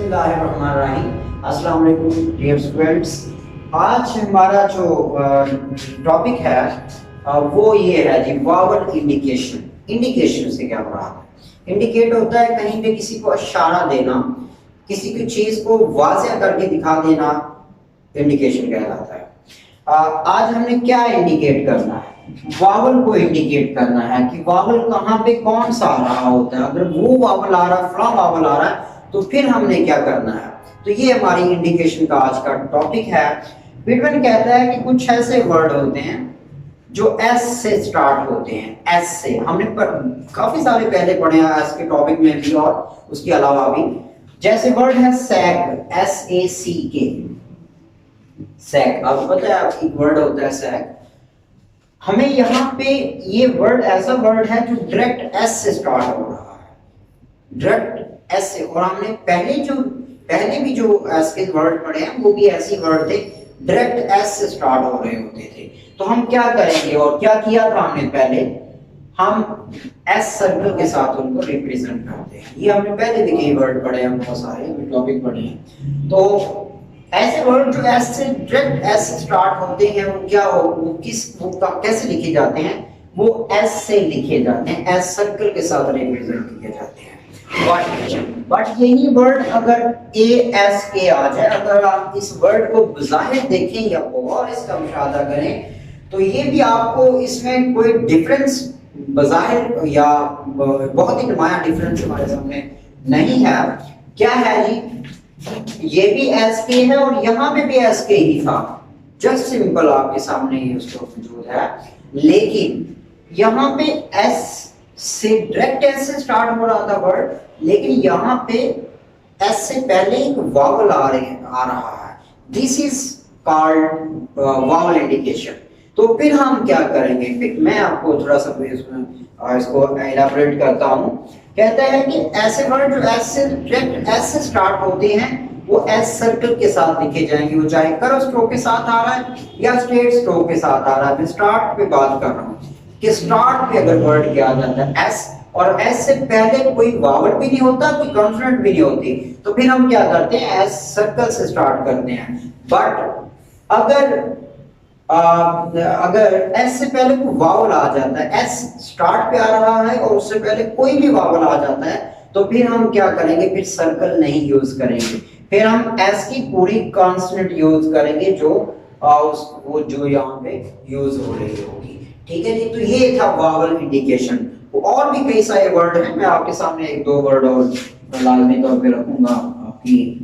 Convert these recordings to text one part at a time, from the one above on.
बिस्मिल्लाहिर्रहमानिर्रहीम। अस्सलाम वालेकुम डियर स्टूडेंट्स। आज हमारा जो टॉपिक है वो ये है जी वावल इंडिकेशन। इंडिकेशन से क्या मुराद है? इंडिकेट होता है कहीं पे किसी को इशारा देना, किसी की चीज को वाज़ेह करके दिखा देना, इंडिकेशन कहलाता है। आज हमने क्या इंडिकेट करना है? वावल को इंडिकेट करना है कि वावल कहाँ पे कौन सा आ रहा होता है। अगर वो वावल आ रहा है, फला वावल आ रहा है, तो फिर हमने क्या करना है? तो ये हमारी इंडिकेशन का आज का टॉपिक है। विटमैन कहता है कि कुछ ऐसे वर्ड होते हैं जो एस से स्टार्ट होते हैं। एस से हमने काफी सारे पहले पढ़े हैं एस के टॉपिक में भी और उसके अलावा भी। जैसे वर्ड है सैक, SACK, सैक। आपको पता है एक वर्ड होता है सैक। हमें यहाँ पे ये वर्ड ऐसा वर्ड है जो डायरेक्ट एस से स्टार्ट हो रहा है, डायरेक्ट एस से। और हमने पहले भी जो एस के वर्ड पढ़े हैं वो भी ऐसे वर्ड थे, डायरेक्ट एस से स्टार्ट हो रहे होते थे। तो हम क्या करेंगे और क्या किया था हमने पहले? हम एस सर्कल के साथ उनको रिप्रेजेंट करते हैं। ये हमने पहले भी कई वर्ड पढ़े हैं, बहुत सारे टॉपिक पढ़े हैं। तो ऐसे वर्ड जो एस से डायरेक्ट एस से स्टार्ट होते हैं वो क्या हो, वो कैसे लिखे जाते हैं? वो एस से लिखे जाते हैं, एस सर्कल के साथ रिप्रेजेंट किए जाते हैं। बट यही वर्ड अगर ASK आ जाए, अगर आप इस वर्ड को बज़ाहिर देखें या और इसका मुशाहदा करें, तो ये भी आपको इसमें कोई डिफरेंस बज़ाहिर या बहुत ही नुमाया डिफरेंस हमारे सामने नहीं है। क्या है जी? ये भी SK है और यहाँ पे भी SK ही था, जस्ट सिंपल आपके सामने ही उसको मौजूद है। लेकिन यहाँ पे S से डायरेक्ट एस से स्टार्ट हो रहा था वर्ड, लेकिन यहाँ पे एस से पहले एक वावल आ रहा है। This is called vowel indication. तो फिर हम क्या करेंगे? फिर मैं आपको थोड़ा सा इसको एलाबोरेट करता हूँ। कहता है कि ऐसे वर्ड जो एस से डायरेक्ट एस से स्टार्ट होते हैं वो एस सर्कल के साथ लिखे जाएंगे। वो चाहे कर्व स्ट्रोक के साथ आ रहा है या स्ट्रेट स्ट्रोक के साथ आ रहा है। मैं स्टार्ट पे बात कर रहा हूँ कि स्टार्ट पे अगर वर्ड क्या आ जाता है एस, और एस से पहले कोई वावल भी नहीं होता, कोई कॉन्सोनेंट भी नहीं होती, तो फिर हम क्या करते हैं? एस सर्कल से स्टार्ट करते हैं। बट अगर एस से पहले कोई वावल आ जाता है, एस स्टार्ट पे आ रहा है और उससे पहले कोई भी वावल आ जाता है, तो फिर हम क्या करेंगे? फिर सर्कल नहीं यूज करेंगे, फिर हम एस की पूरी कॉन्सोनेंट यूज करेंगे जो वो जो यहाँ पे यूज हो रही होगी। ठीक है जी। तो ये था वावल इंडिकेशन। और भी कई सारे वर्ड हैं, मैं आपके सामने एक दो वर्ड और लाजमी तौर पे रखूंगा आपकी।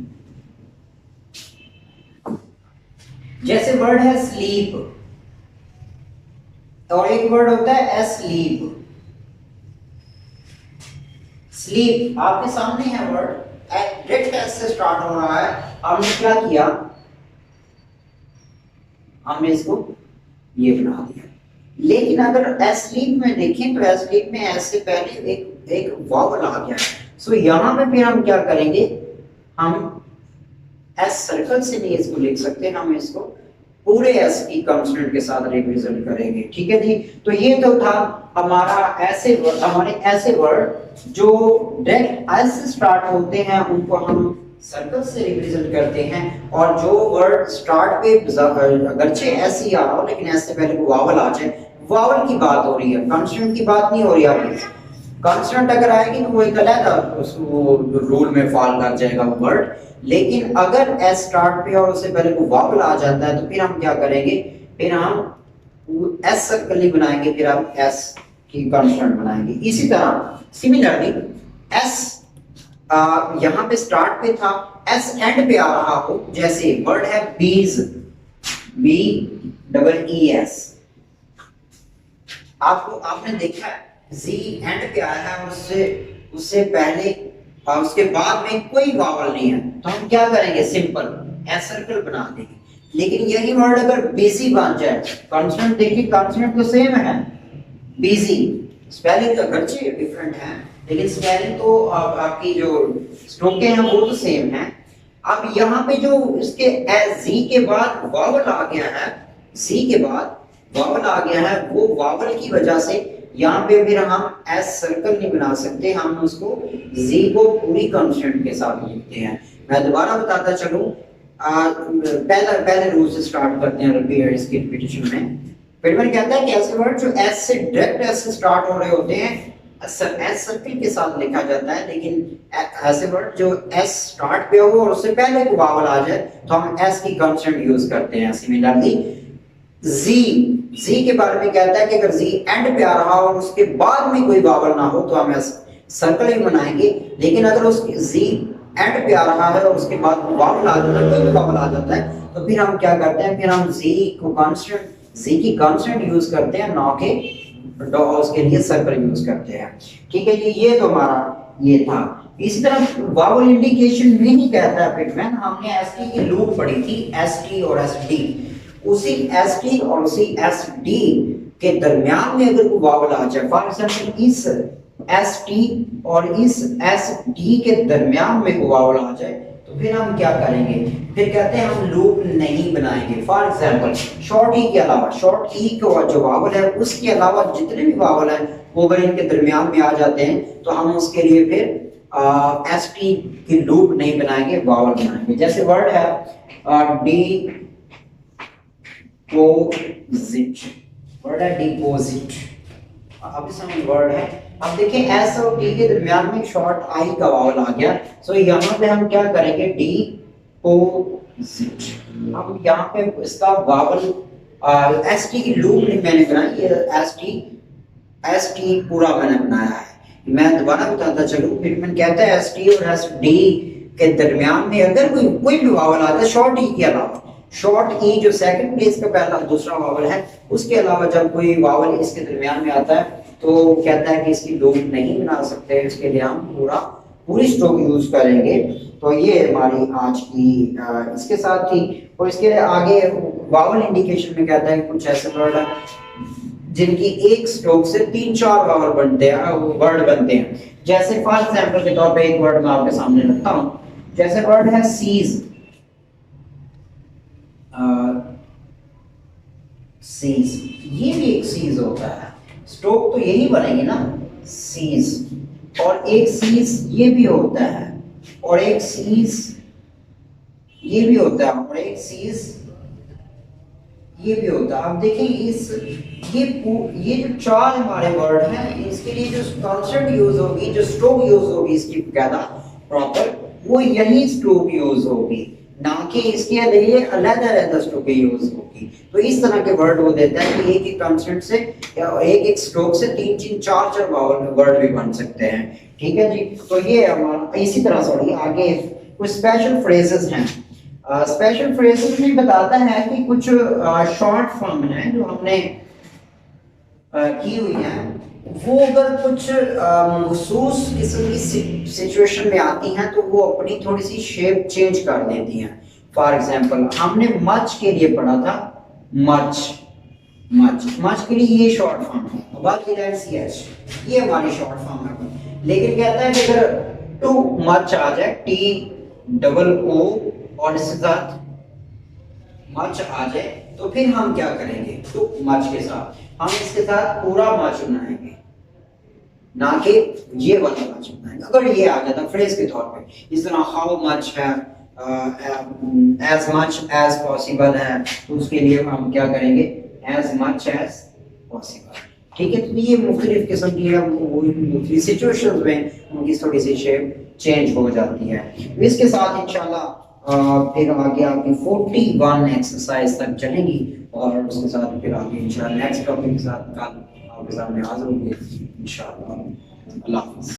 जैसे वर्ड है स्लीप, और एक वर्ड होता है एस्लीप। स्लीप आपके सामने है वर्ड, डायरेक्ट एस से स्टार्ट हो रहा है। हमने क्या किया? हमने इसको ये बना दिया। लेकिन अगर एस्लीप में देखें तो एस्लीप में एस से पहले एक वावल आ गया। सो यहाँ पे फिर हम क्या करेंगे? हम एस सर्कल से नहीं इसको लिख सकते, हम इसको पूरे एस की कॉन्सोनेंट के साथ रिप्रेजेंट करेंगे। ठीक है जी। तो ये तो था हमारे ऐसे वर्ड जो डायरेक्ट एस से स्टार्ट होते हैं, उनको हम सर्कल से रिप्रेजेंट करते हैं। और जो वर्ड स्टार्ट पे अगरचे एस ही आ रहा हो लेकिन एस से पहले को वावल आ जाए, वावल की बात हो रही है, कॉन्सोनेंट की बात नहीं हो रही है। कॉन्सोनेंट अगर आएगी तो वो एक अलग रूल में फॉल कर जाएगा वो वर्ड। लेकिन अगर एस स्टार्ट पे और उससे पहले को वावल आ जाता है, तो फिर हम क्या करेंगे? फिर हम एस सर्कल नहीं बनाएंगे, फिर हम एस की कॉन्सोनेंट बनाएंगे। इसी तरह सिमिलरली एस यहाँ पे स्टार्ट पे था, एस एंड पे आ रहा हो। जैसे वर्ड है बीज, BEES। आपने देखा है जी एंड पे आया है और उससे पहले और उसके बाद में कोई वावल नहीं है, तो हम क्या करेंगे? सिंपल एस सर्कल बना देंगे। लेकिन यही वर्ड अगर बिजी बन जाए, कॉन्सोनेंट देखिए, कॉन्सोनेंट तो सेम है, बिजी, स्पेलिंग तो अगरचे डिफरेंट है लेकिन स्पेलिंग तो आपकी जो स्ट्रोकें हैं वो तो सेम है। अब यहाँ पे जो इसके जी के बाद वावल आ गया है, सी के बाद वावल आ गया है, वो वावल की वजह से यहाँ पे फिर हम एस सर्कल नहीं बना सकते, हम उसको जी को पूरी कॉन्स्टेंट के साथ लिखते हैं। मैं दोबारा बताता चलूं, पहले पहले रूल से स्टार्ट करते हैं इसकी रिपीटेशन में। फिटमैन कहता है कि ऐसे वर्ड जो एस से डायरेक्ट एस से स्टार्ट हो रहे होते हैं, अक्सर एस सर्किल के साथ लिखा जाता है, लेकिन ऐसे वर्ड जो एस स्टार्ट पे हो और उससे पहले कोई वावल आ जाए तो हम एस की कांस्टेंट यूज करते हैं। सिमिलरली जी के बारे में कहता है कि अगर जी एंड पे आ रहा हो और उसके बाद में कोई वावल ना हो तो हम एस सर्कल ही बनाएंगे, लेकिन अगर उस जी एंड पे आ रहा है और उसके बाद वावल आ जाता है, कोई भी वावल आ जाता है, तो फिर हम क्या करते हैं, फिर हम जी की कांस्टेंट यूज करते हैं, ना कि उसके लिए सर्कल यूज करते हैं। ठीक है जी, ये तो हमारा ये था। इसी तरह वावल इंडिकेशन में ही कहता है फिटमैन, हमने एसटी की लूप पढ़ी थी, एसटी और एसडी, उसी एसटी और उसी एसडी के दरमियान में अगर कोई वावल आ जाए, फॉर एग्जांपल इस एसटी और इस एसडी के दरमियान में कोई वावल आ जाए तो फिर हम क्या करेंगे, फिर कहते हैं हम लूप नहीं बनाएंगे। फॉर एग्जांपल शॉर्ट ई के अलावा, शॉर्ट ई का जो वावल है उसके अलावा जितने भी वावल हैं वो अगर इनके दरमियान में आ जाते हैं तो हम उसके लिए फिर एसटी की लूप नहीं बनाएंगे, वावल बनाएंगे। जैसे वर्ड है डी डिपोजिट, वर्ड है डिपोजिट, अब इसमें वर्ड है, अब देखिए एस और टी के दरमियान में शॉर्ट आई का वावल आ गया, सो यहाँ पे हम क्या करेंगे, डिपोजिट। हम यहाँ पे इसका वावल एस टी की लूप नहीं मैंने बनाई, ये एस टी पूरा मैंने बनाया है। मैं दोबारा बताता चलूं, फिटमैन कहता है एस टी और एस डी के दरमियान में अगर कोई भी वावल आता है शॉर्ट ई के अलावा, शॉर्ट ई जो सेकंड प्लेस का पहला दूसरा वावल है, उसके अलावा जब कोई वावल इसके दरमियान में आता है तो कहता है कि इसकी लूप नहीं बना सकते, इसके लिए हम पूरी स्ट्रोक यूज करेंगे। तो ये हमारी आज की इसके साथ थी। और इसके आगे वावल इंडिकेशन में कहता है कुछ ऐसे वर्ड है जिनकी एक स्ट्रोक से 3-4 वावल बनते हैं, वर्ड बनते हैं। जैसे फॉर एग्जांपल के तौर पे एक वर्ड मैं आपके सामने रखता हूं, जैसे वर्ड है सीज, सीज, ये भी एक सीज होता है, स्ट्रोक तो यही बनेगी ना, सीज, और एक सीज ये भी होता है, और एक सीज ये भी होता है, और एक सीज ये भी होता है। अब देखिए ये जो 4 हमारे वर्ड हैं, इसके लिए जो कांस्टेंट यूज होगी, जो स्ट्रोक यूज होगी इसकी कहना प्रॉपर, वो यही स्ट्रोक यूज होगी, ना कि इसके लिए अलग-अलग स्ट्रोक यूज होगी। तो इस तरह के वर्ड वो देता है कि एक ही कांस्टेंट से एक स्ट्रोक से 3-3, 4-4 वावल वर्ड भी बन सकते हैं। ठीक है जी, तो ये हमारा इसी तरह सॉरी आगे कुछ स्पेशल फ्रेजेस हैं। स्पेशल फ्रेजेस में बताता है कि कुछ शॉर्ट फॉर्म हैं जो हमने की हुई हैं, वो अगर कुछ मखसूस किस्म की सिचुएशन में आती हैं तो वो अपनी थोड़ी सी शेप चेंज कर देती हैं। फॉर एग्जांपल हमने मच के लिए पढ़ा था, मच के लिए ये शॉर्ट फॉर्म है, बाकी ch ये हमारी शॉर्ट फॉर्म है। लेकिन कहता है कि अगर टू मच आ जाए, TOO और इसके साथ मच आ जाए तो फिर हम क्या करेंगे, टू मच के साथ हम इसके साथ पूरा मच बनाएंगे, ना कि ये वाला मच बनाएंगे। अगर ये आ जाता फ्रेज के तौर पे, इस तरह हाउ मच है, एज मच एज पॉसिबल है, तो उसके लिए हम क्या करेंगे, एज मच एज पॉसिबल। ठीक है, तो ये मुख्तलिफ किस्म की मुख्तलिफ सिचुएशंस में उनकी थोड़ी सी शेप चेंज हो जाती है। इसके साथ इंशाल्लाह फिर आगे आपकी 41 एक्सरसाइज तक चलेंगी, और उसके साथ फिर आगे इंशाल्लाह नेक्स्ट टॉपिक के साथ कल आपके सामने हाजिर होंगे इंशाल्लाह। अल्लाह हाफ़िज़।